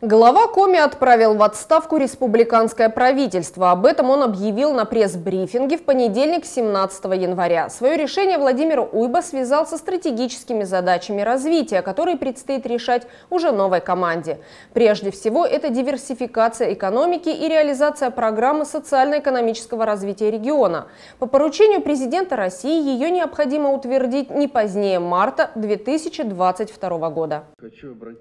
Глава Коми отправил в отставку республиканское правительство. Об этом он объявил на пресс-брифинге в понедельник, 17 января. Свое решение Владимир Уйба связал со стратегическими задачами развития, которые предстоит решать уже новой команде. Прежде всего, это диверсификация экономики и реализация программы социально-экономического развития региона. По поручению президента России ее необходимо утвердить не позднее марта 2022 года.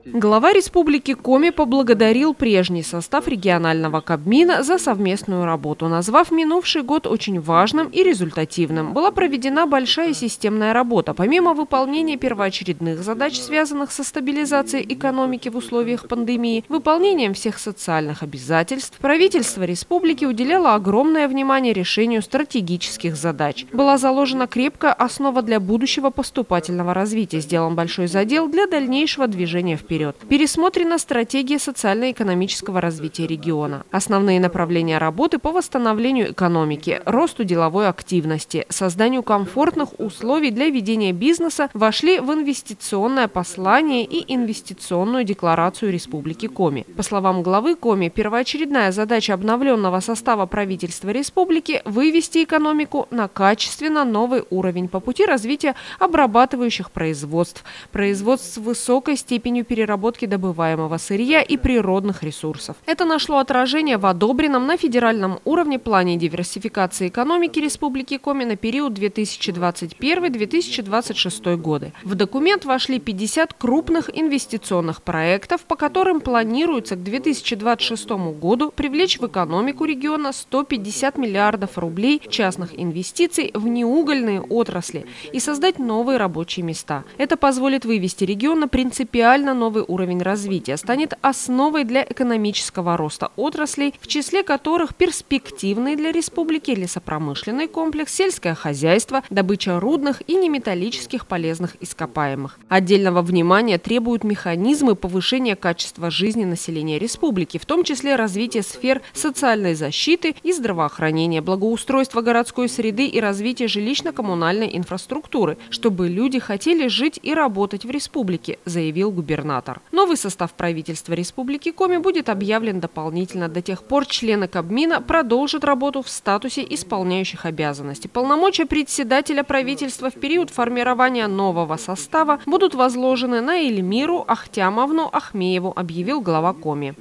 Глава республики Коми поблагодарил прежний состав регионального Кабмина за совместную работу, назвав минувший год очень важным и результативным. Была проведена большая системная работа. Помимо выполнения первоочередных задач, связанных со стабилизацией экономики в условиях пандемии, выполнением всех социальных обязательств, правительство республики уделяло огромное внимание решению стратегических задач. Была заложена крепкая основа для будущего поступательного развития, сделан большой задел для дальнейшего движения вперед. Пересмотрена стратегия социально-экономического развития региона. Основные направления работы по восстановлению экономики, росту деловой активности, созданию комфортных условий для ведения бизнеса вошли в инвестиционное послание и инвестиционную декларацию Республики Коми. По словам главы Коми, первоочередная задача обновленного состава правительства республики – вывести экономику на качественно новый уровень по пути развития обрабатывающих производств, производств с высокой степенью переработки добываемого сырья и природных ресурсов. Это нашло отражение в одобренном на федеральном уровне плане диверсификации экономики Республики Коми на период 2021-2026 годы. В документ вошли 50 крупных инвестиционных проектов, по которым планируется к 2026 году привлечь в экономику региона 150 миллиардов рублей частных инвестиций в неугольные отрасли и создать новые рабочие места. Это позволит вывести регион на принципиально новый уровень развития, станет основой для экономического роста отраслей, в числе которых перспективные для республики лесопромышленный комплекс, сельское хозяйство, добыча рудных и неметаллических полезных ископаемых. Отдельного внимания требуют механизмы повышения качества жизни населения республики, в том числе развитие сфер социальной защиты и здравоохранения, благоустройства городской среды и развития жилищно-коммунальной инфраструктуры, чтобы люди хотели жить и работать в республике, заявил губернатор. Новый состав правительства Республики Коми будет объявлен дополнительно. До тех пор члены Кабмина продолжат работу в статусе исполняющих обязанности. Полномочия председателя правительства в период формирования нового состава будут возложены на Эльмиру Ахтямовну Ахмееву, объявил глава Коми.